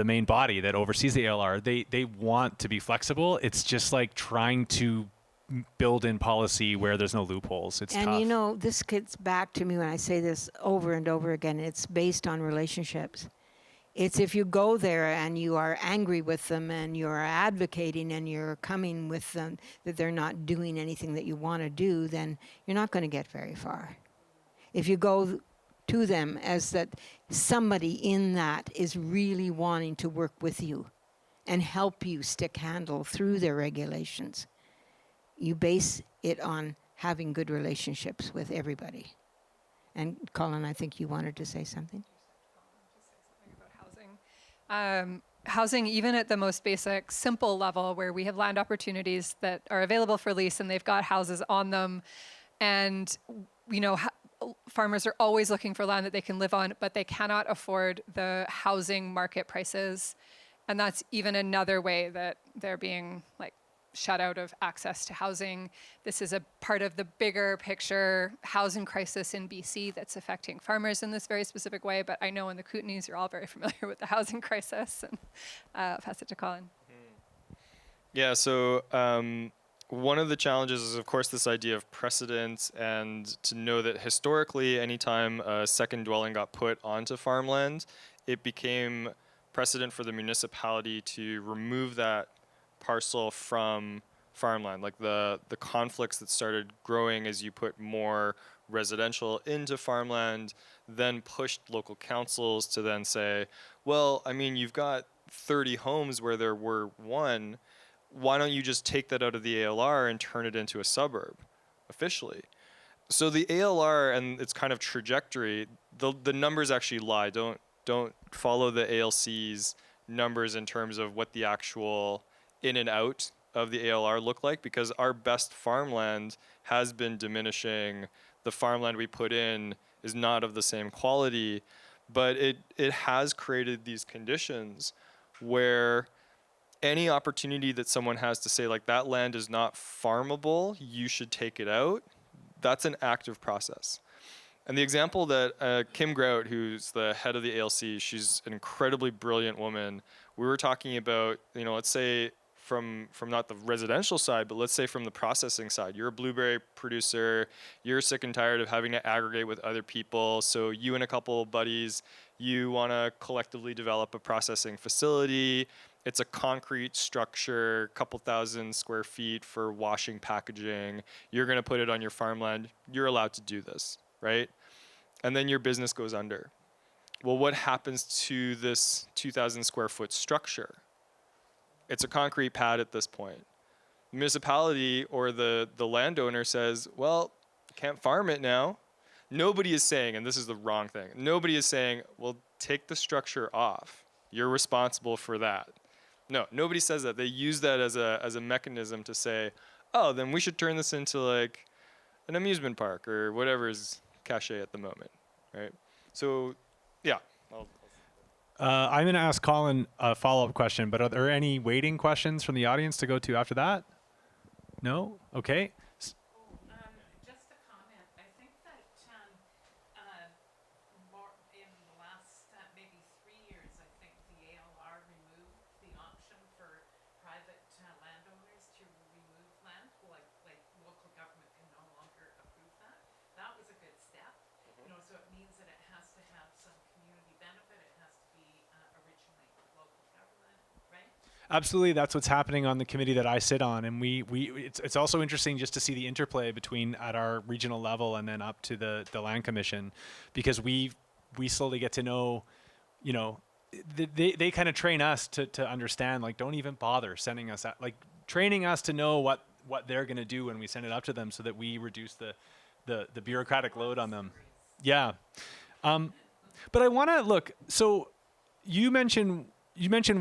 main body that oversees the ALR, they want to be flexible. It's just like trying to build in policy where there's no loopholes. It's And tough. this gets back to me when I say this over and over again. It's based on relationships. It's if you go there and you are angry with them and you're advocating and you're coming with them that they're not doing anything that you want to do, then you're not going to get very far. If you go to them as that somebody in that is really wanting to work with you and help you stick handle through their regulations, you base it on having good relationships with everybody. And Colin, I think you wanted to say something. Housing, even at the most basic, simple level, where we have land opportunities that are available for lease and they've got houses on them, and farmers are always looking for land that they can live on, but they cannot afford the housing market prices, and that's even another way that they're being shut out of access to housing. This is a part of the bigger picture housing crisis in BC that's affecting farmers in this very specific way. But I know in the Kootenays, you're all very familiar with the housing crisis. And I'll pass it to Colin. Yeah, so one of the challenges is, of course, this idea of precedent, and to know that historically, anytime a second dwelling got put onto farmland, it became precedent for the municipality to remove that parcel from farmland. Like the conflicts that started growing as you put more residential into farmland then pushed local councils to then say, well, I mean, you've got 30 homes where there were 1. Why don't you just take that out of the ALR and turn it into a suburb officially? So the ALR and its kind of trajectory, the numbers actually lie. Don't follow the ALC's numbers in terms of what the actual in and out of the ALR look like, because our best farmland has been diminishing. The farmland we put in is not of the same quality, but it has created these conditions where any opportunity that someone has to say, like, that land is not farmable, you should take it out, that's an active process. And the example that Kim Grout, who's the head of the ALC, she's an incredibly brilliant woman. We were talking about, let's say from not the residential side, but let's say from the processing side. You're a blueberry producer. You're sick and tired of having to aggregate with other people. So you and a couple of buddies, you want to collectively develop a processing facility. It's a concrete structure, a couple thousand square feet for washing, packaging. You're going to put it on your farmland. You're allowed to do this, right? And then your business goes under. Well, what happens to this 2,000 square foot structure? It's a concrete pad at this point. The municipality or the landowner says, well, can't farm it now. Nobody is saying, and this is the wrong thing, nobody is saying, well, take the structure off. You're responsible for that. No, nobody says that. They use that as a mechanism to say, oh, then we should turn this into like an amusement park or whatever is cachet at the moment, right? So, yeah. I'm going to ask Colin a follow-up question, but are there any waiting questions from the audience to go to after that? No? Okay. Just a comment. I think that more in the last maybe 3 years, I think the ALR removed the option for private landowners to remove land. Like local government can no longer approve that. That was a good step. So it means that it has to have some community benefit. It has to be originally local government, right? Absolutely, that's what's happening on the committee that I sit on, and it's also interesting just to see the interplay between at our regional level and then up to the land commission, because we slowly get to know, they kind of train us to understand, like, don't even bother sending us like training us to know what they're going to do when we send it up to them, so that we reduce the bureaucratic load on them. Yeah, but I want to look. So you mentioned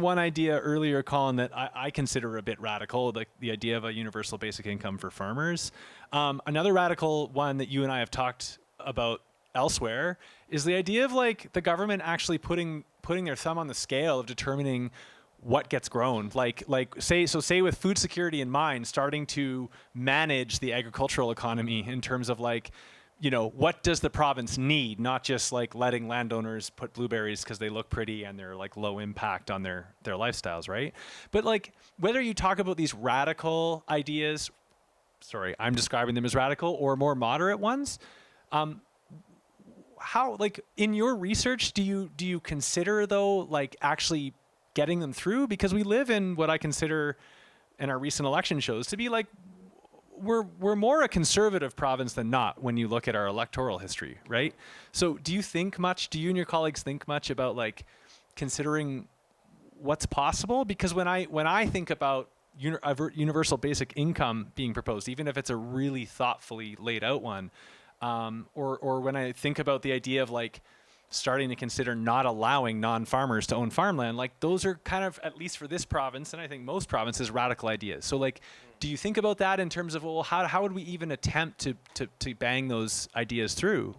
one idea earlier, Colin, that I consider a bit radical, the idea of a universal basic income for farmers. Another radical one that you and I have talked about elsewhere is the idea of like the government actually putting their thumb on the scale of determining what gets grown. Say with food security in mind, starting to manage the agricultural economy in terms of like, what does the province need? Not just like letting landowners put blueberries because they look pretty and they're like low impact on their lifestyles, right? But like whether you talk about these radical ideas, sorry, I'm describing them as radical, or more moderate ones, how, like in your research, do you consider though, like actually getting them through? Because we live in what I consider, and our recent election shows, to be like, we're more a conservative province than not when you look at our electoral history, right? So do you and your colleagues think much about like considering what's possible? Because when I think about universal basic income being proposed, even if it's a really thoughtfully laid out one, or when I think about the idea of like starting to consider not allowing non-farmers to own farmland, like those are kind of, at least for this province, and I think most provinces, radical ideas. So like, do you think about that in terms of, well, how would we even attempt to bang those ideas through?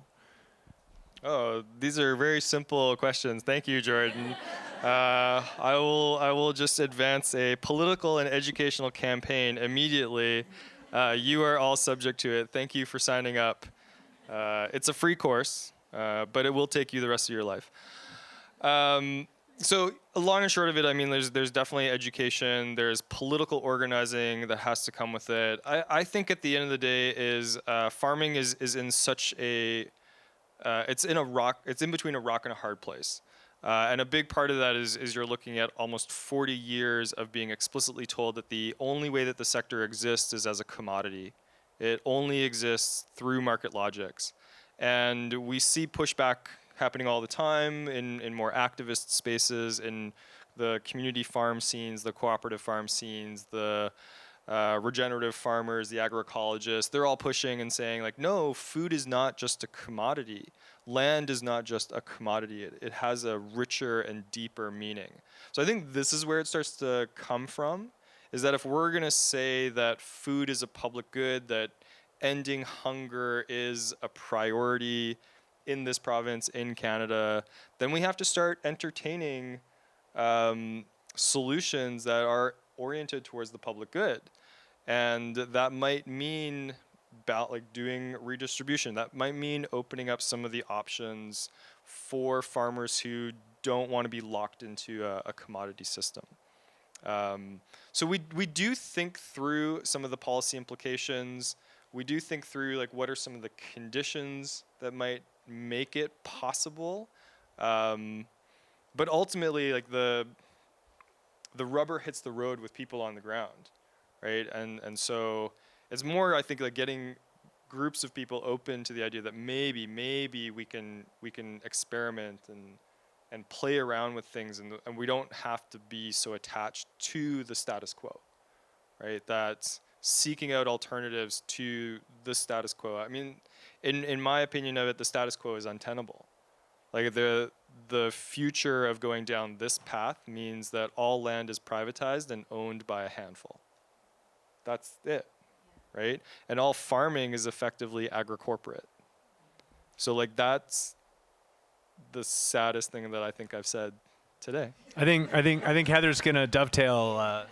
Oh, these are very simple questions. Thank you, Jordan. I will just advance a political and educational campaign immediately. You are all subject to it. Thank you for signing up. It's a free course, but it will take you the rest of your life. So long and short of it, I mean, there's definitely education. There's political organizing that has to come with it. I think at the end of the day is farming is in such a it's in between a rock and a hard place. And a big part of that is you're looking at almost 40 years of being explicitly told that the only way that the sector exists is as a commodity. It only exists through market logics. And we see pushback happening all the time in more activist spaces, in the community farm scenes, the cooperative farm scenes, the regenerative farmers, the agroecologists. They're all pushing and saying like, no, food is not just a commodity. Land is not just a commodity. It has a richer and deeper meaning. So I think this is where it starts to come from, is that if we're going to say that food is a public good, that ending hunger is a priority in this province, in Canada, then we have to start entertaining solutions that are oriented towards the public good. And that might mean doing redistribution. That might mean opening up some of the options for farmers who don't want to be locked into a commodity system. So we do think through some of the policy implications. We do think through like what are some of the conditions that might make it possible. But ultimately, like the rubber hits the road with people on the ground, right? And so it's more, I think, like getting groups of people open to the idea that maybe we can experiment and play around with things, and we don't have to be so attached to the status quo, right? That's seeking out alternatives to the status quo. I mean, in my opinion of it, the status quo is untenable. Like the future of going down this path means that all land is privatized and owned by a handful. That's it, right? And all farming is effectively agri-corporate. So like that's the saddest thing that I think I've said today. I think Heather's gonna dovetail.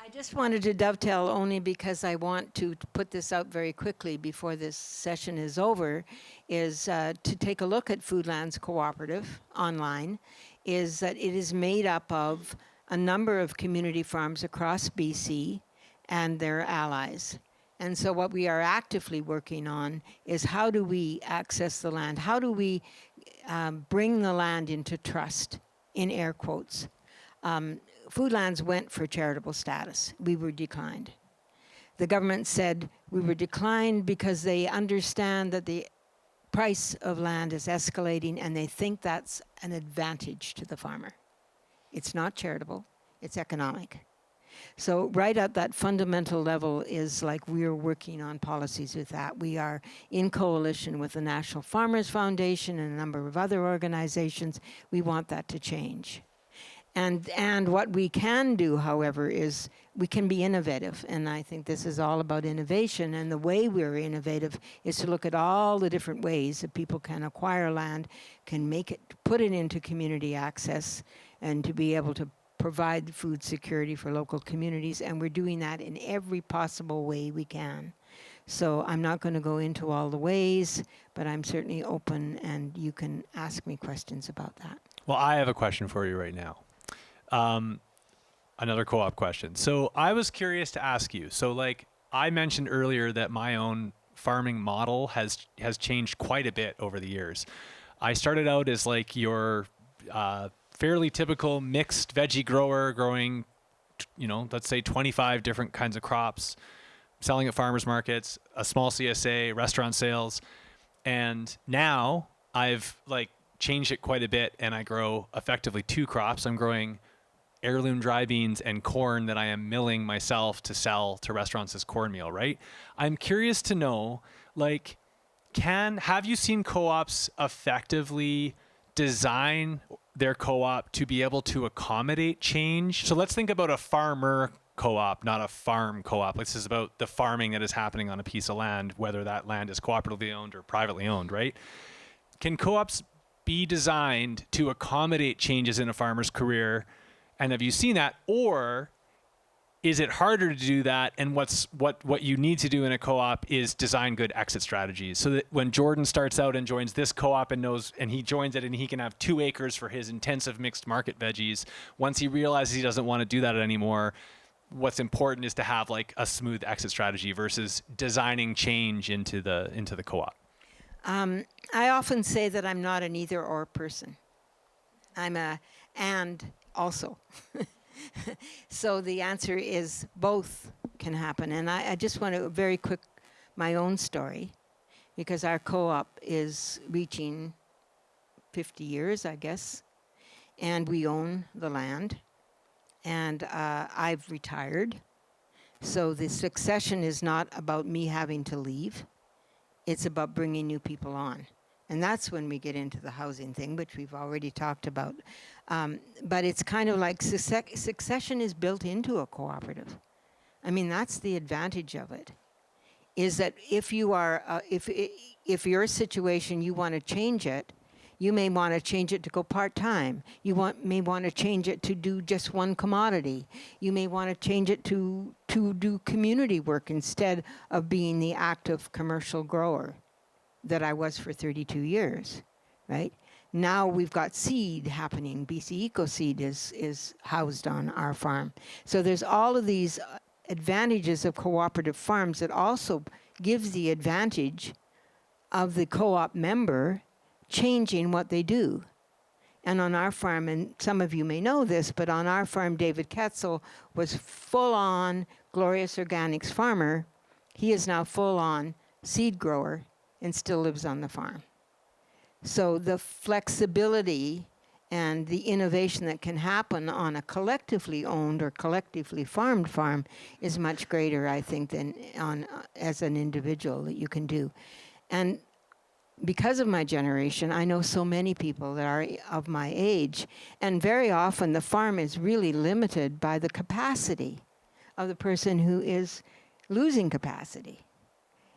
I just wanted to dovetail only because I want to put this out very quickly before this session is over, is to take a look at Foodlands Cooperative online, is that it is made up of a number of community farms across BC and their allies. And so what we are actively working on is how do we access the land? How do we bring the land into trust, in air quotes? Foodlands went for charitable status. We were declined. The government said we were declined because they understand that the price of land is escalating and they think that's an advantage to the farmer. It's not charitable, it's economic. So right at that fundamental level is like we're working on policies with that. We are in coalition with the National Farmers Foundation and a number of other organizations. We want that to change. And what we can do, however, is we can be innovative. And I think this is all about innovation. And the way we're innovative is to look at all the different ways that people can acquire land, can make it, put it into community access, and to be able to provide food security for local communities. And we're doing that in every possible way we can. So I'm not going to go into all the ways, but I'm certainly open, and you can ask me questions about that. Well, I have a question for you right now. Another co-op question. So I was curious to ask you. So like I mentioned earlier that my own farming model has changed quite a bit over the years. I started out as like your fairly typical mixed veggie grower, growing, let's say 25 different kinds of crops, selling at farmers markets, a small CSA, restaurant sales. And now I've like changed it quite a bit, and I grow effectively 2 crops. I'm growing heirloom dry beans and corn that I am milling myself to sell to restaurants as cornmeal, right? I'm curious to know, like, have you seen co-ops effectively design their co-op to be able to accommodate change? So let's think about a farmer co-op, not a farm co-op. This is about the farming that is happening on a piece of land, whether that land is cooperatively owned or privately owned, right? Can co-ops be designed to accommodate changes in a farmer's career? And have you seen that? Or is it harder to do that? And what you need to do in a co-op is design good exit strategies, so that when Jordan starts out and joins this co-op and he joins it and he can have 2 acres for his intensive mixed market veggies, once he realizes he doesn't want to do that anymore, what's important is to have like a smooth exit strategy versus designing change into the co-op. I often say that I'm not an either or person. I'm a and also. So the answer is both can happen. And I just want to very quick, my own story, because our co-op is reaching 50 years, I guess, and we own the land. And I've retired. So the succession is not about me having to leave. It's about bringing new people on. And that's when we get into the housing thing, which we've already talked about. But it's kind of like succession is built into a cooperative. I mean, that's the advantage of it, is that if you are, if your situation, you want to change it, You may want to change it to go part-time. You may want to change it to do just one commodity. You may want to change it to do community work instead of being the active commercial grower that I was for 32 years, right? Now we've got seed happening. BC EcoSeed is housed on our farm. So there's all of these advantages of cooperative farms that also gives the advantage of the co-op member changing what they do. And on our farm, and some of you may know this, but on our farm, David Ketzel was full-on Glorious Organics farmer. He is now full-on seed grower and still lives on the farm. So the flexibility and the innovation that can happen on a collectively owned or collectively farmed farm is much greater, I think, than on as an individual that you can do. And because of my generation, I know so many people that are of my age, and very often the farm is really limited by the capacity of the person who is losing capacity.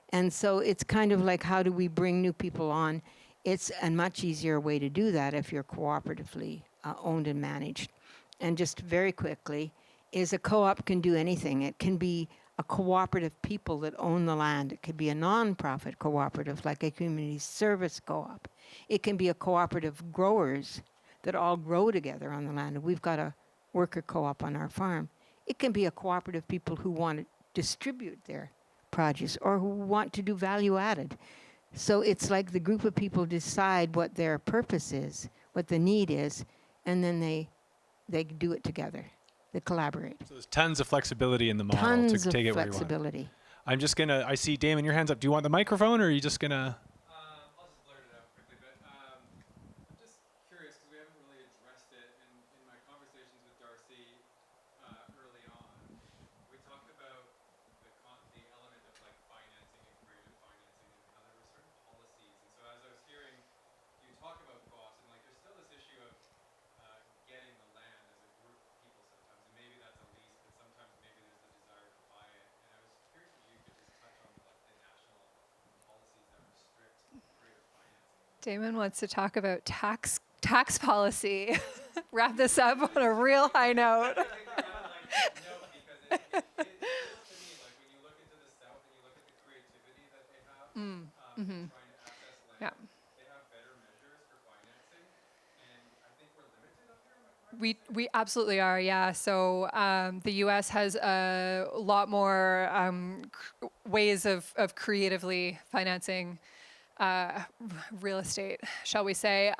And so it's kind of like, how do we bring new people on? It's a much easier way to do that if you're cooperatively owned and managed. And just very quickly, is a co-op can do anything. It can be a cooperative people that own the land. It could be a non-profit cooperative like a community service co-op. It can be a cooperative growers that all grow together on the land. We've got a worker co-op on our farm. It can be a cooperative people who want to distribute their produce or who want to do value added. So it's like the group of people decide what their purpose is, what the need is, and then they do it together. They collaborate. So there's tons of flexibility in the model Tons to of take it where you want. flexibility. I'm just gonna. I see Damon, your hands up. Do you want the microphone, or are you just gonna? I'll just blurt it out quickly, but I'm just curious because we haven't really addressed it in my conversations with Darcy early on. We talked about the element of like financing and creative financing and how there were certain policies. And so as I was hearing you talk about costs, and like there's still this issue of getting the land as a group of people sometimes, and maybe that's a lease, but sometimes maybe there's the desire to buy it. And I was curious if you could just touch on like the national policies that restrict creative financing. Damon wants to talk about tax policy. Wrap this up on a real high note. I think we're gonna like note because it feels to me like when you look into the South and you look at the creativity that they have trying to access land, Yeah. they have better measures for financing, and I think we're limited up here. Am I correct? We absolutely are, yeah. So the U.S. has a lot more ways of creatively financing real estate, shall we say.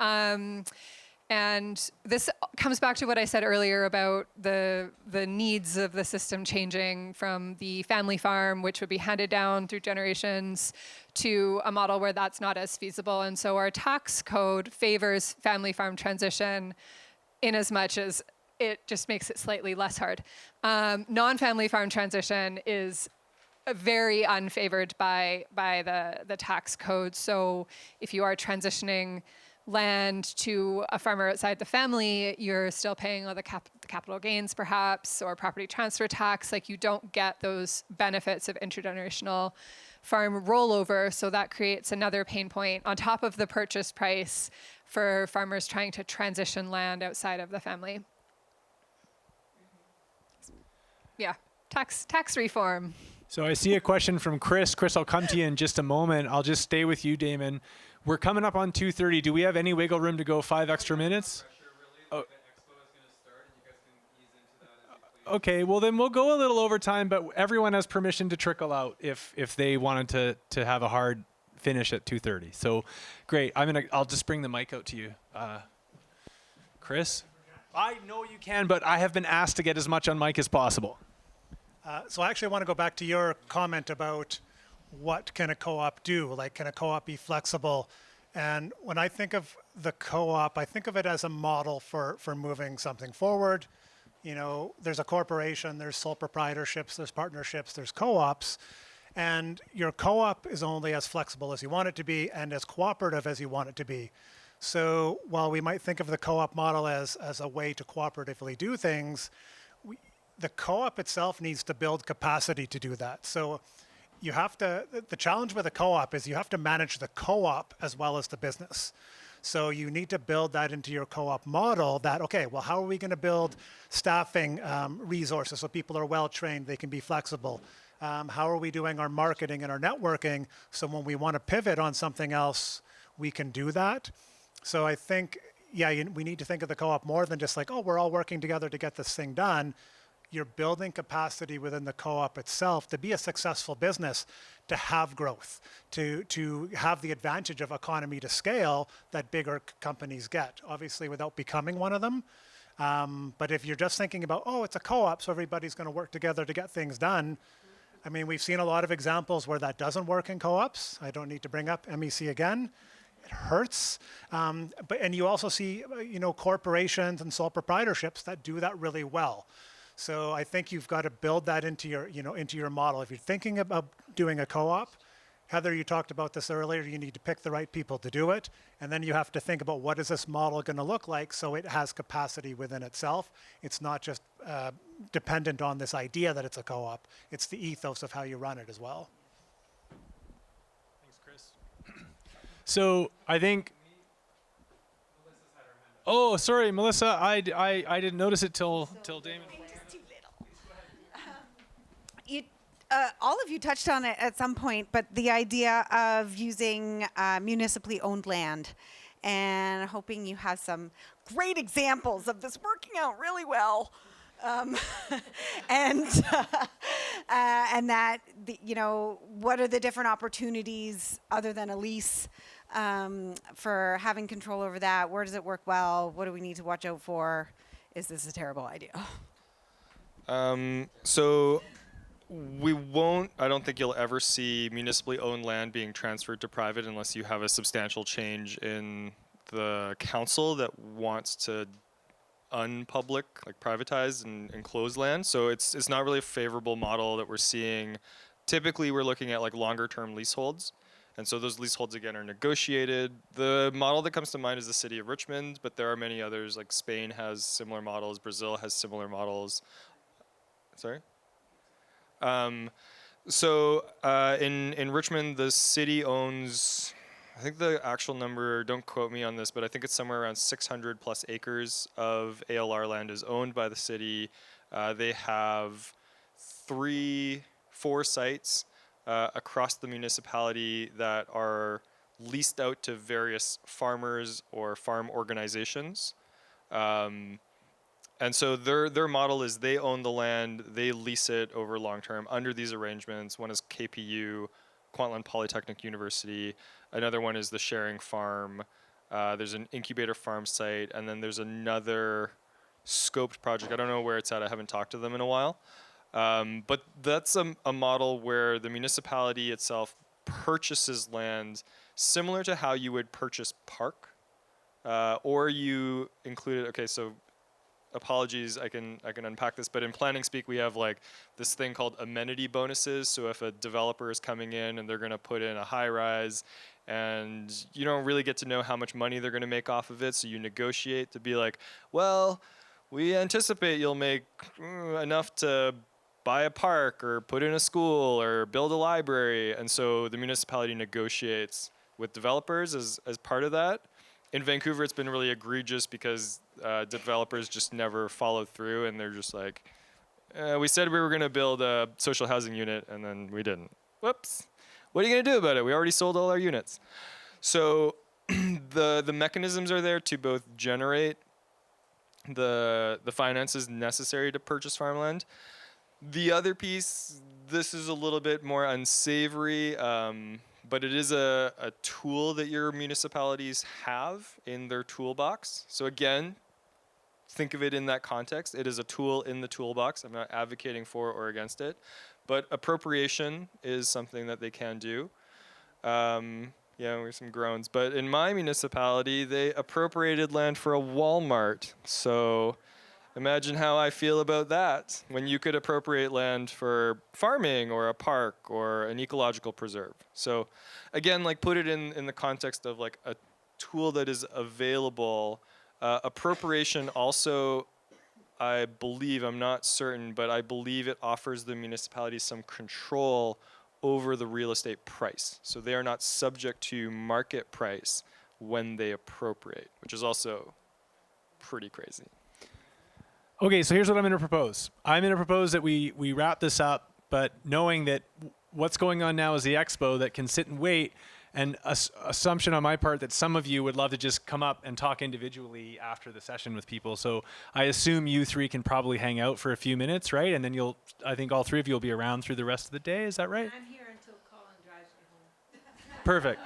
And this comes back to what I said earlier about the needs of the system changing from the family farm, which would be handed down through generations, to a model where that's not as feasible. And so our tax code favors family farm transition in as much as it just makes it slightly less hard. Non-family farm transition is very unfavored by the tax code. So if you are transitioning land to a farmer outside the family, you're still paying all the capital gains perhaps, or property transfer tax. Like, you don't get those benefits of intergenerational farm rollover. So that creates another pain point on top of the purchase price for farmers trying to transition land outside of the family. Yeah, tax reform. So I see a question from Chris. Chris, I'll come to you in just a moment. I'll just stay with you, Damon. We're coming up on 2:30. Do we have any wiggle room to go 5 extra minutes? The expo is going to start, and you guys can ease into that as you please. Okay, well then we'll go a little over time, but everyone has permission to trickle out if they wanted to have a hard finish at 2:30. So great. I'll just bring the mic out to you. Chris? I know you can, but I have been asked to get as much on mic as possible. So I actually want to go back to your comment about what can a co-op do? Like, can a co-op be flexible? And when I think of the co-op, I think of it as a model for moving something forward. You know, there's a corporation, there's sole proprietorships, there's partnerships, there's co-ops. And your co-op is only as flexible as you want it to be and as cooperative as you want it to be. So while we might think of the co-op model as a way to cooperatively do things, the co-op itself needs to build capacity to do that. So you have to, the challenge with a co-op is you have to manage the co-op as well as the business. So you need to build that into your co-op model that, okay, well, how are we going to build staffing resources so people are well trained, they can be flexible? How are we doing our marketing and our networking so when we want to pivot on something else, we can do that? So I think, yeah, we need to think of the co-op more than just like, oh, we're all working together to get this thing done. You're building capacity within the co-op itself to be a successful business, to have growth, to have the advantage of economy to scale that bigger companies get, obviously without becoming one of them. But if you're just thinking about, oh, it's a co-op, so everybody's going to work together to get things done, I mean, we've seen a lot of examples where that doesn't work in co-ops. I don't need to bring up MEC again. It hurts. And you also see, corporations and sole proprietorships that do that really well. So I think you've got to build that into your model. If you're thinking about doing a co-op, Heather, you talked about this earlier, you need to pick the right people to do it. And then you have to think about what is this model going to look like so it has capacity within itself. It's not just dependent on this idea that it's a co-op. It's the ethos of how you run it as well. Thanks, Chris. So I think. Oh, sorry, Melissa. I didn't notice it till Damon. All of you touched on it at some point, but the idea of using municipally owned land, and hoping you have some great examples of this working out really well. And that, what are the different opportunities other than a lease for having control over that? Where does it work well? What do we need to watch out for? Is this a terrible idea? So we won't, I don't think you'll ever see municipally owned land being transferred to private unless you have a substantial change in the council that wants to unpublic, like privatize and close land. So it's not really a favorable model that we're seeing. Typically, we're looking at like longer term leaseholds. And so those leaseholds, again, are negotiated. The model that comes to mind is the city of Richmond, but there are many others, like Spain has similar models, Brazil has similar models. Sorry? In Richmond, the city owns, I think the actual number, don't quote me on this, but I think it's somewhere around 600 plus acres of ALR land is owned by the city. They have 4 sites across the municipality that are leased out to various farmers or farm organizations. And so their model is they own the land, they lease it over long term under these arrangements. One is KPU, Kwantlen Polytechnic University. Another one is the Sharing Farm. There's an incubator farm site, and then there's another scoped project. I don't know where it's at. I haven't talked to them in a while. But that's a model where the municipality itself purchases land similar to how you would purchase park, or you included. Okay, so apologies, I can unpack this, but in planning speak, we have like this thing called amenity bonuses. So if a developer is coming in and they're going to put in a high rise, and you don't really get to know how much money they're going to make off of it, so you negotiate to be like, well, we anticipate you'll make enough to buy a park or put in a school or build a library. And so the municipality negotiates with developers as part of that. In Vancouver, it's been really egregious because developers just never followed through, and they're just like, we said we were going to build a social housing unit, and then we didn't. Whoops. What are you going to do about it? We already sold all our units. So the mechanisms are there to both generate the finances necessary to purchase farmland. The other piece, this is a little bit more unsavory, but it is a tool that your municipalities have in their toolbox. So again, think of it in that context. It is a tool in the toolbox. I'm not advocating for or against it, but appropriation is something that they can do. Yeah, there's some groans. But in my municipality, they appropriated land for a Walmart. So imagine how I feel about that when you could appropriate land for farming or a park or an ecological preserve. So again, like put it in the context of like a tool that is available. Appropriation also, I believe, I'm not certain, but I believe it offers the municipality some control over the real estate price. So they are not subject to market price when they appropriate, which is also pretty crazy. Okay, so here's what I'm going to propose. I'm going to propose that we wrap this up, but knowing that what's going on now is the expo that can sit and wait, and assumption on my part that some of you would love to just come up and talk individually after the session with people. So I assume you three can probably hang out for a few minutes, right? And then I think all three of you will be around through the rest of the day. Is that right? I'm here until Colin drives me home. Perfect.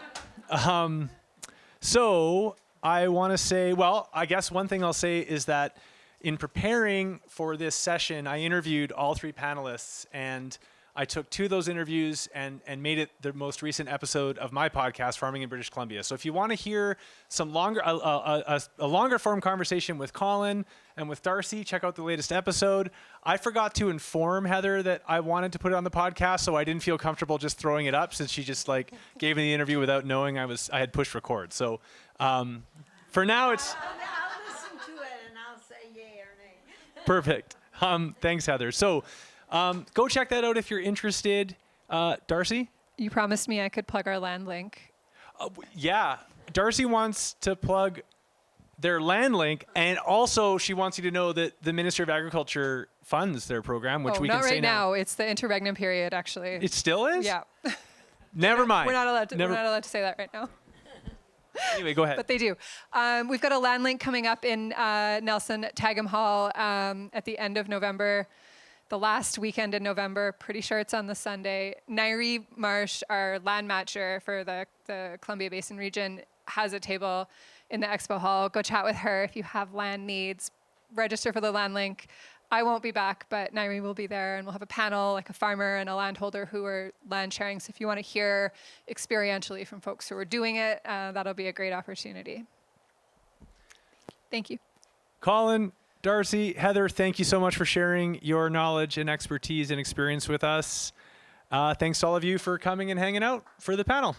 So I want to say, well, I guess one thing I'll say is that in preparing for this session, I interviewed all three panelists, and I took 2 of those interviews and made it the most recent episode of my podcast, Farming in British Columbia. So if you want to hear some longer, a longer form conversation with Colin and with Darcy, check out the latest episode. I forgot to inform Heather that I wanted to put it on the podcast, so I didn't feel comfortable just throwing it up, since she just gave me the interview without knowing I had pushed record. So for now, it's I'll listen to it and I'll say yay or nay. perfect. Thanks, Heather. So go check that out if you're interested. Darcy? You promised me I could plug our land link. Yeah. Darcy wants to plug their land link, and also she wants you to know that the Ministry of Agriculture funds their program, which we not can say right now. It's the interregnum period, actually. It still is? Yeah. Never mind. We're not allowed to say that right now. Anyway, go ahead. But they do. We've got a land link coming up in Nelson at Tagum Hall at the end of November. The last weekend in November, pretty sure it's on the Sunday. Nairi Marsh, our land matcher for the Columbia Basin region, has a table in the expo hall. Go chat with her if you have land needs. Register for the land link. I won't be back, but Nairi will be there, and we'll have a panel, like a farmer and a landholder who are land sharing. So if you want to hear experientially from folks who are doing it, that'll be a great opportunity. Thank you. Colin, Darcy, Heather, thank you so much for sharing your knowledge and expertise and experience with us. Thanks to all of you for coming and hanging out for the panel.